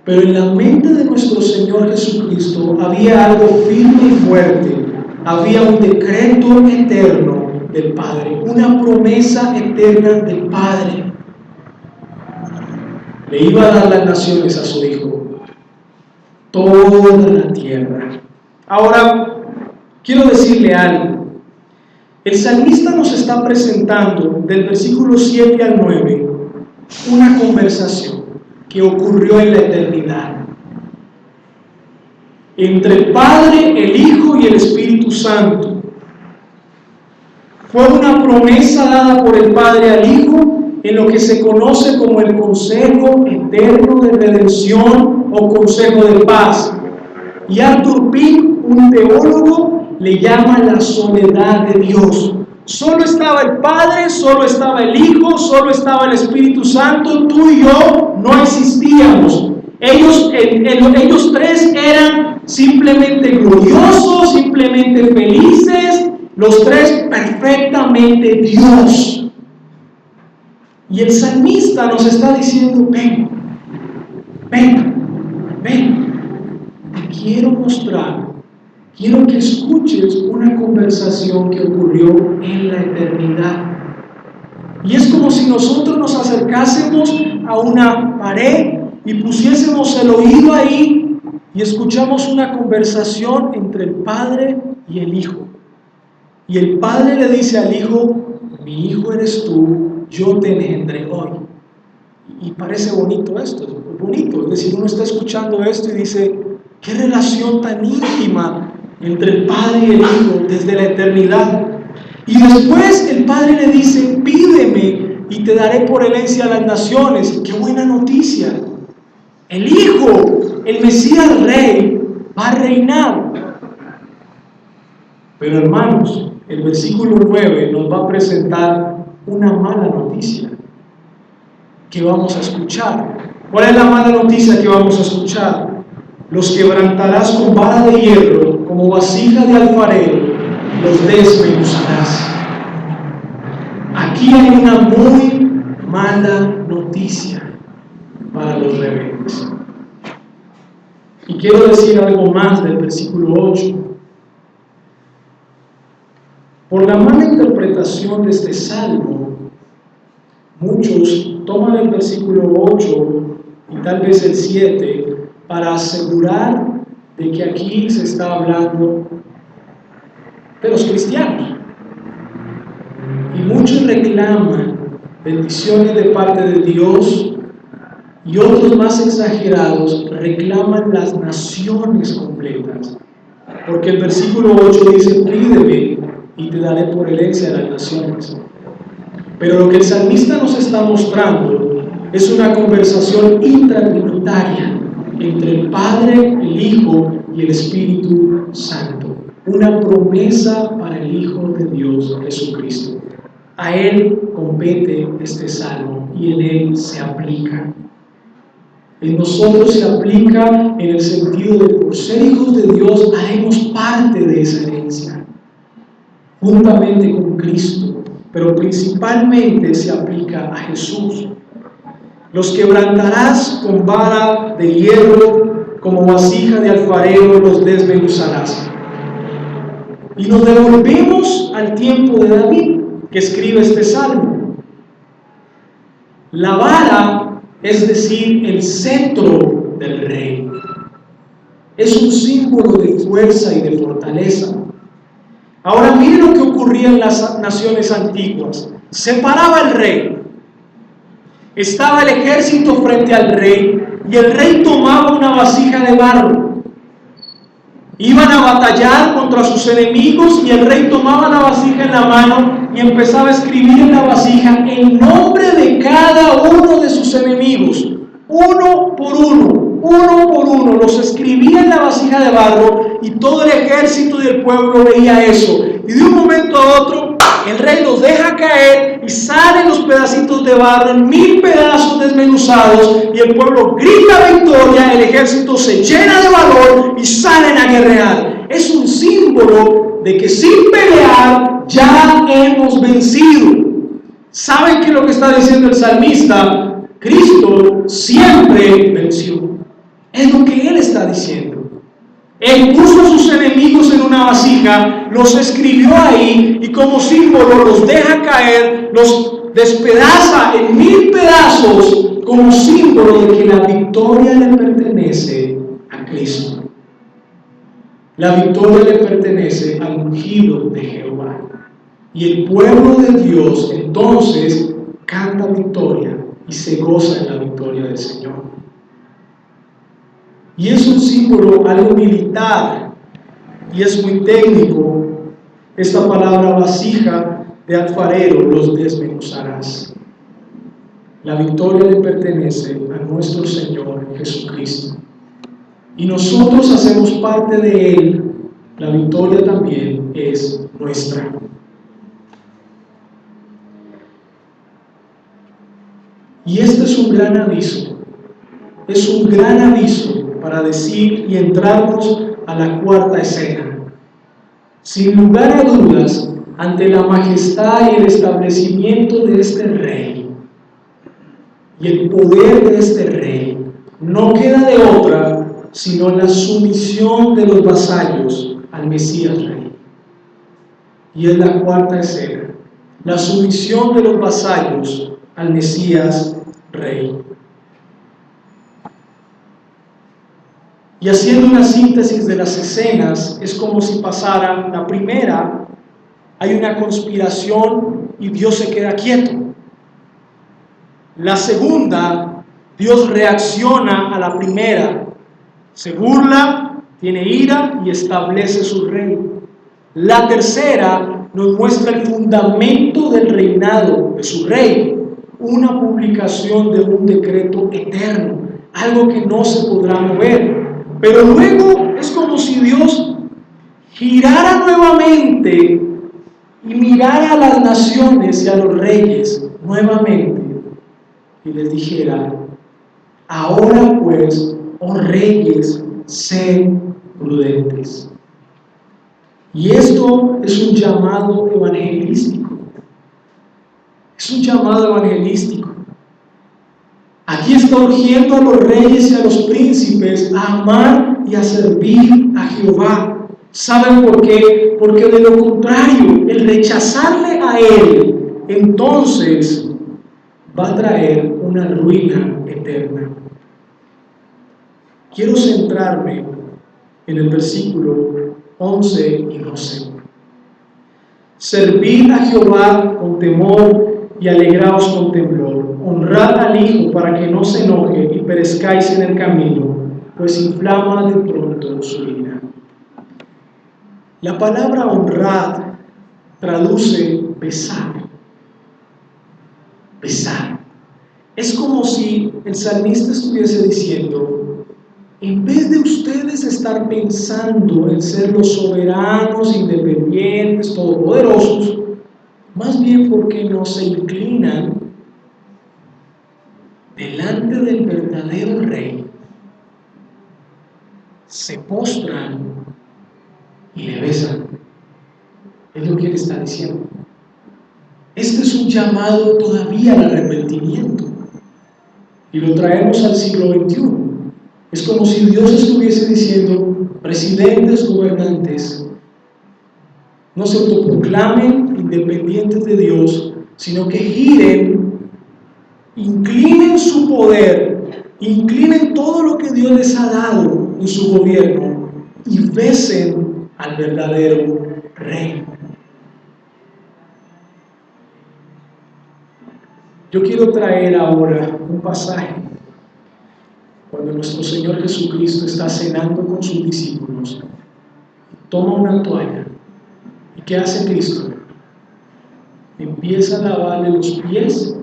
Pero en la mente de nuestro Señor Jesucristo había algo firme y fuerte, había un decreto eterno del Padre, una promesa eterna del Padre. Le iba a dar las naciones a su Hijo, toda la tierra. Ahora, quiero decirle algo. El salmista nos está presentando del versículo 7 al 9 una conversación que ocurrió en la eternidad entre el Padre, el Hijo y el Espíritu Santo. Fue una promesa dada por el Padre al Hijo en lo que se conoce como el consejo eterno de redención o consejo de paz. Y Arthur Pink, un teólogo, le llama la soledad de Dios. Solo estaba el Padre, solo estaba el Hijo, solo estaba el Espíritu Santo. Tú y yo no existíamos. Ellos tres eran simplemente gloriosos, simplemente felices, los tres perfectamente Dios. Y el salmista nos está diciendo, ven, te quiero mostrar, quiero que escuches una conversación que ocurrió en la eternidad. Y es como si nosotros nos acercásemos a una pared y pusiésemos el oído ahí y escuchamos una conversación entre el Padre y el Hijo. Y el Padre le dice al Hijo, mi Hijo eres tú, yo te engendré hoy. Y parece bonito esto, es bonito. Es decir, uno está escuchando esto y dice, qué relación tan íntima entre el Padre y el Hijo desde la eternidad. Y después el Padre le dice, pídeme y te daré por herencia a las naciones. ¡Qué buena noticia! El Hijo, el Mesías Rey, va a reinar. Pero hermanos, el versículo 9 nos va a presentar una mala noticia que vamos a escuchar. ¿Cuál es la mala noticia que vamos a escuchar? Los quebrantarás con vara de hierro, como vasija de alfarero, los desmenuzarás. Aquí hay una muy mala noticia para los rebeldes. Y quiero decir algo más del versículo 8. Por la mala interpretación de este salmo, muchos toman el versículo 8 y tal vez el 7 para asegurar de que aquí se está hablando de los cristianos. Y muchos reclaman bendiciones de parte de Dios Y otros más exagerados reclaman las naciones completas. Porque el versículo 8 dice: pídeme y te daré por herencia a las naciones. Pero lo que el salmista nos está mostrando es una conversación intratrinitaria entre el Padre, el Hijo y el Espíritu Santo. Una promesa para el Hijo de Dios, Jesucristo. A Él compete este salmo y en Él se aplica. En nosotros se aplica en el sentido de, por ser hijos de Dios, haremos parte de esa herencia, juntamente con Cristo, pero principalmente se aplica a Jesús. Los quebrantarás con vara de hierro, como vasija de alfarero los desmenuzarás. Y nos devolvemos al tiempo de David, que escribe este salmo. La vara, es decir, el cetro del rey, es un símbolo de fuerza y de fortaleza. Ahora miren lo que ocurría en las naciones antiguas. Se paraba el rey, estaba el ejército frente al rey, y el rey tomaba una vasija de barro. Iban a batallar contra sus enemigos y el rey tomaba la vasija en la mano y empezaba a escribir en la vasija el nombre de cada uno de sus enemigos, uno por uno, los escribía en la vasija de barro, y todo el ejército y el pueblo veía eso. Y de un momento a otro, el rey los deja caer y salen los pedacitos de barro en 1000 pedazos desmenuzados, y el pueblo grita victoria, el ejército se llena de valor y salen a guerrear. Es un símbolo de que sin pelear ya hemos vencido. ¿Saben qué es lo que está diciendo el salmista? Cristo siempre venció. Es lo que él está diciendo. Él puso a sus enemigos en una vasija, los escribió ahí, y como símbolo los deja caer, los despedaza en 1000 pedazos, como símbolo de que la victoria le pertenece a Cristo. La victoria le pertenece al ungido de Jehová. Y el pueblo de Dios entonces canta victoria y se goza en la victoria del Señor. Y es un símbolo algo militar y es muy técnico. Esta palabra vasija de alfarero, los desmenuzarás. La victoria le pertenece a nuestro Señor Jesucristo. Y nosotros hacemos parte de Él. La victoria también es nuestra. Y este es un gran aviso. Es un gran aviso para decir y entrarnos a la cuarta escena. Sin lugar a dudas, ante la majestad y el establecimiento de este rey y el poder de este rey, no queda de otra sino la sumisión de los vasallos al Mesías Rey. Y es la cuarta escena, la sumisión de los vasallos al Mesías Rey. Y haciendo una síntesis de las escenas, es como si pasara la primera: hay una conspiración y Dios se queda quieto. La segunda, Dios reacciona a la primera, se burla, tiene ira y establece su reino. La tercera nos muestra el fundamento del reinado de su rey, una publicación de un decreto eterno, algo que no se podrá mover. Pero luego es como si Dios girara nuevamente y mirara a las naciones y a los reyes nuevamente y les dijera: ahora pues, oh reyes, sed prudentes. Y esto es un llamado evangelístico. Es un llamado evangelístico. Aquí está urgiendo a los reyes y a los príncipes a amar y a servir a Jehová. ¿Saben por qué? Porque de lo contrario, el rechazarle a Él, entonces va a traer una ruina eterna. Quiero centrarme en el versículo 11 y 12. Servir a Jehová con temor y alegraos con temblor. Honrad al Hijo para que no se enoje y perezcáis en el camino, pues inflama de pronto su ira. La palabra honrad traduce pesar. Pesar. Es como si el salmista estuviese diciendo: en vez de ustedes estar pensando en ser los soberanos, independientes, todopoderosos, más bien, ¿por qué no se inclinan delante del verdadero Rey? Se postran y le besan. Es lo que él está diciendo. Este es un llamado todavía al arrepentimiento. Y lo traemos al siglo XXI. Es como si Dios estuviese diciendo: presidentes, gobernantes, no se autoproclamen independientes de Dios, sino que giren, inclinen su poder, inclinen todo lo que Dios les ha dado en su gobierno y besen al verdadero Rey. Yo quiero traer ahora un pasaje cuando nuestro Señor Jesucristo está cenando con sus discípulos, toma una toalla. ¿Y qué hace Cristo? Empieza a lavarle los pies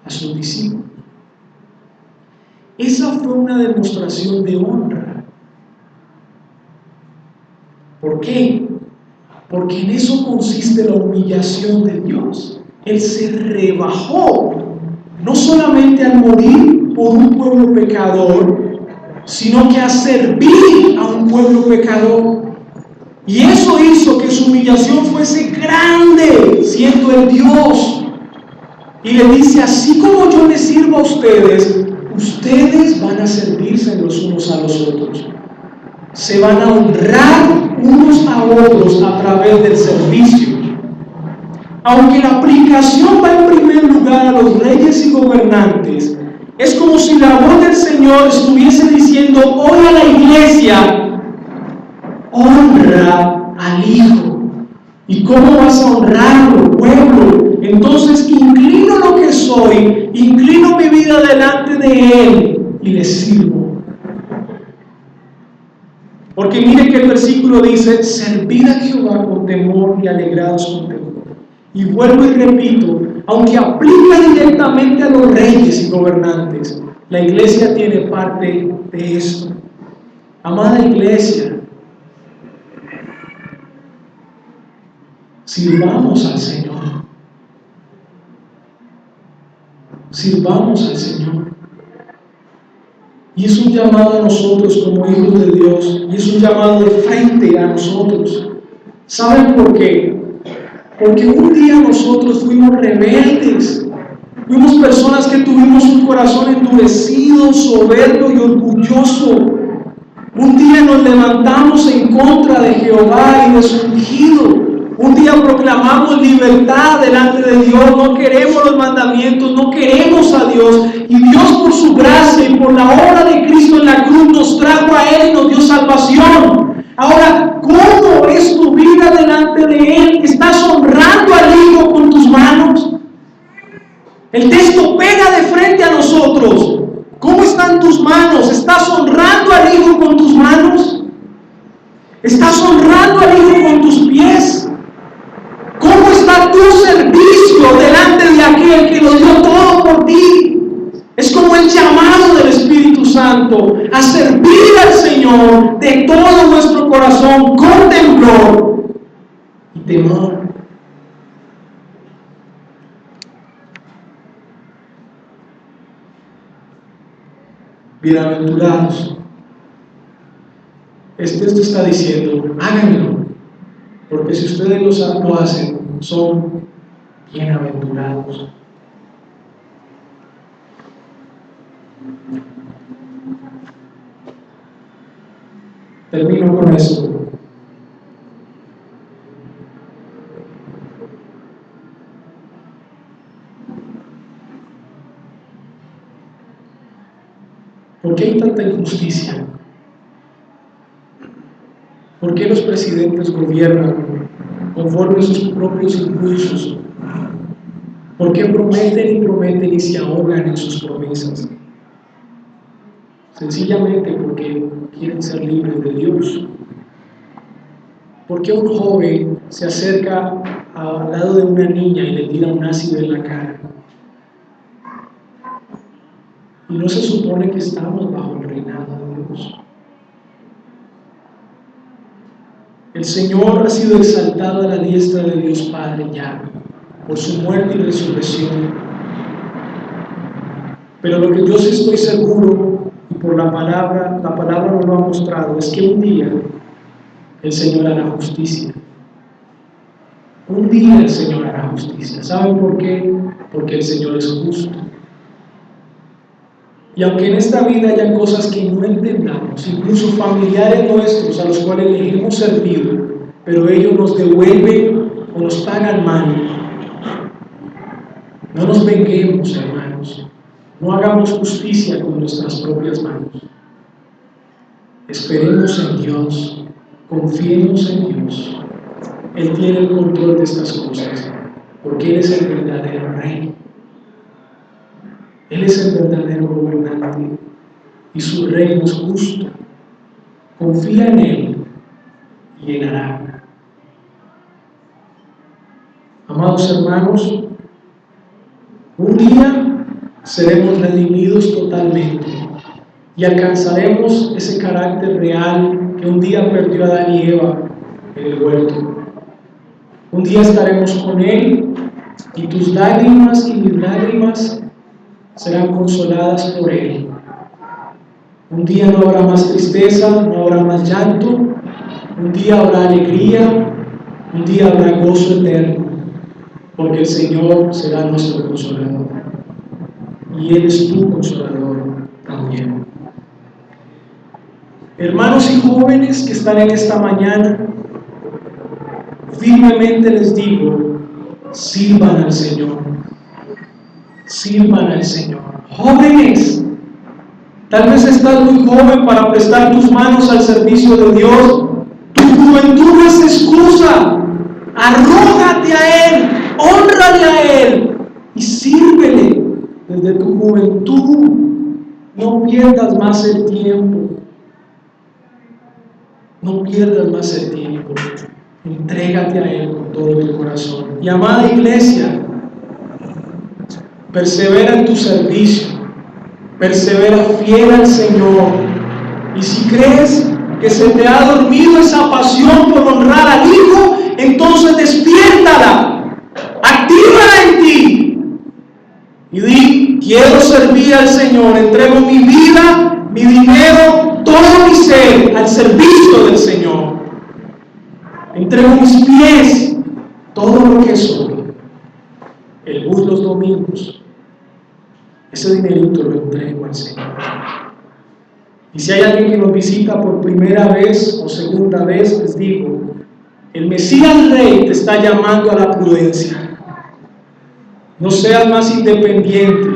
a sus discípulos. Esa fue una demostración de honra. ¿Por qué? Porque en eso consiste la humillación de Dios. Él se rebajó, no solamente al morir por un pueblo pecador, sino que a servir a un pueblo pecador. Y eso hizo que su humillación fuese grande, siendo el Dios. Y le dice: así como yo les sirvo a ustedes, ustedes van a servirse los unos a los otros. Se van a honrar unos a otros a través del servicio. Aunque la aplicación va en primer lugar a los reyes y gobernantes, es como si la voz del Señor estuviese diciendo hoy a la iglesia: honra al Hijo. ¿Y cómo vas a honrarlo, pueblo? Entonces inclino lo que soy, inclino mi vida delante de Él y le sirvo. Porque mire que el versículo dice: servid a Jehová con temor y alegrados con temor. Y vuelvo y repito, aunque aplica directamente a los reyes y gobernantes, la iglesia tiene parte de esto. Amada iglesia, sirvamos al Señor. Sirvamos al Señor. Y es un llamado a nosotros como hijos de Dios, y es un llamado de frente a nosotros. ¿Saben por qué? Porque un día nosotros fuimos rebeldes, fuimos personas que tuvimos un corazón endurecido, soberbio y orgulloso. Un día nos levantamos en contra de Jehová y de su ungido. Un día proclamamos libertad delante de Dios, no queremos los mandamientos, no queremos a Dios. Y Dios, por su gracia y por la obra de Cristo en la cruz, nos trajo a Él y nos dio salvación. Ahora, ¿cómo es tu vida delante de Él? ¿Estás honrando al Hijo con tus manos? El texto pega de frente a nosotros. ¿Cómo están tus manos? ¿Estás honrando al Hijo con tus manos? ¿Estás honrando al Hijo con tus pies? ¿Cómo está tu servicio delante de aquel que lo dio todo por ti? Es como el llamado del Espíritu Santo a servir al Señor de todo nuestro corazón con temblor y temor. Bienaventurados. Este texto está diciendo: háganlo, porque si ustedes lo hacen, son bienaventurados. Termino con esto. ¿Por qué hay tanta injusticia? ¿Por qué los presidentes gobiernan conforme a sus propios impulsos? ¿Por qué prometen y se ahogan en sus promesas? Sencillamente porque quieren ser libres de Dios. ¿Por qué un joven se acerca al lado de una niña y le tira un ácido en la cara? Y no se supone que estamos bajo el reinado de Dios. El Señor ha sido exaltado a la diestra de Dios Padre ya, por su muerte y resurrección. Pero lo que yo sí estoy seguro, y por la palabra nos lo ha mostrado, es que un día el Señor hará justicia. Un día el Señor hará justicia. ¿Saben por qué? Porque el Señor es justo. Y aunque en esta vida haya cosas que no entendamos, incluso familiares nuestros a los cuales les hemos servido, pero ellos nos devuelven o nos pagan mal, no nos venguemos, hermanos. No hagamos justicia con nuestras propias manos. Esperemos en Dios, confiemos en Dios. Él tiene el control de estas cosas, porque Él es el verdadero Rey. Él es el verdadero gobernante y su reino es justo. Confía en Él y Él hará. Amados hermanos, un día seremos redimidos totalmente y alcanzaremos ese carácter real que un día perdió Adán y Eva en el huerto. Un día estaremos con Él y tus lágrimas y mis lágrimas serán consoladas por Él. Un día no habrá más tristeza, no habrá más llanto, un día habrá alegría, un día habrá gozo eterno, porque el Señor será nuestro consolador. Y Él es tu consolador también. Hermanos y jóvenes que están en esta mañana, firmemente les digo, sirvan al Señor. Sirvan al Señor. Jóvenes, tal vez estás muy joven para prestar tus manos al servicio de Dios. Tu juventud no es excusa. Arrógate a Él, hónrale a Él y sírvele desde tu juventud. No pierdas más el tiempo. No pierdas más el tiempo. Entrégate a Él con todo tu corazón. Y amada iglesia, persevera en tu servicio, persevera fiel al Señor. Y si crees que se te ha dormido esa pasión por honrar al Hijo, entonces despiértala, actívala en ti y di: quiero servir al Señor, entrego mi vida, mi dinero, todo mi ser al servicio del Señor. Entrego mis pies, todo lo que soy. El bus los domingos, ese dinerito lo entrego al Señor. Y si hay alguien que nos visita por primera vez o segunda vez, les digo: el Mesías Rey te está llamando a la prudencia. No seas más independiente,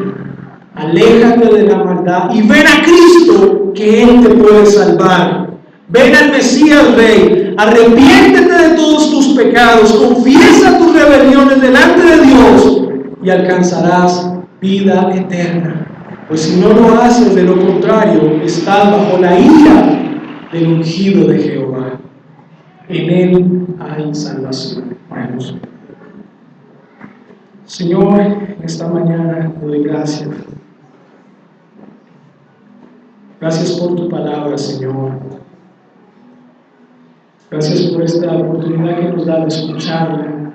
aléjate de la maldad y ven a Cristo, que Él te puede salvar. Ven al Mesías Rey, arrepiéntete de todos tus pecados, confiesa tus rebeliones delante de Dios y alcanzarás vida eterna. Pues si no lo haces, de lo contrario, estás bajo la ira del ungido de Jehová. En Él hay salvación. Oremos. Señor, en esta mañana te doy gracias. Gracias por tu palabra, Señor. Gracias por esta oportunidad que nos da de escucharla.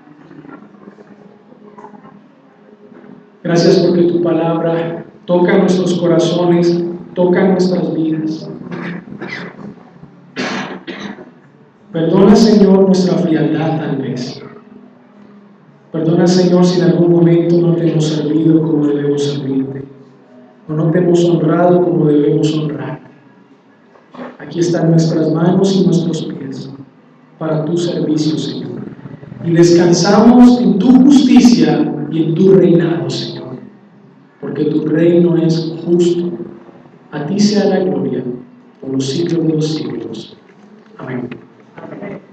Gracias porque tu palabra toca nuestros corazones, toca nuestras vidas. Perdona, Señor, nuestra frialdad tal vez. Perdona, Señor, si en algún momento no te hemos servido como debemos servirte, o no te hemos honrado como debemos honrar. Aquí están nuestras manos y nuestros pies para tu servicio, Señor. Y descansamos en tu justicia y en tu reinado, Señor, porque tu reino es justo. A ti sea la gloria por los siglos de los siglos. Amén.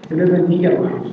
Que les bendiga, hermanos.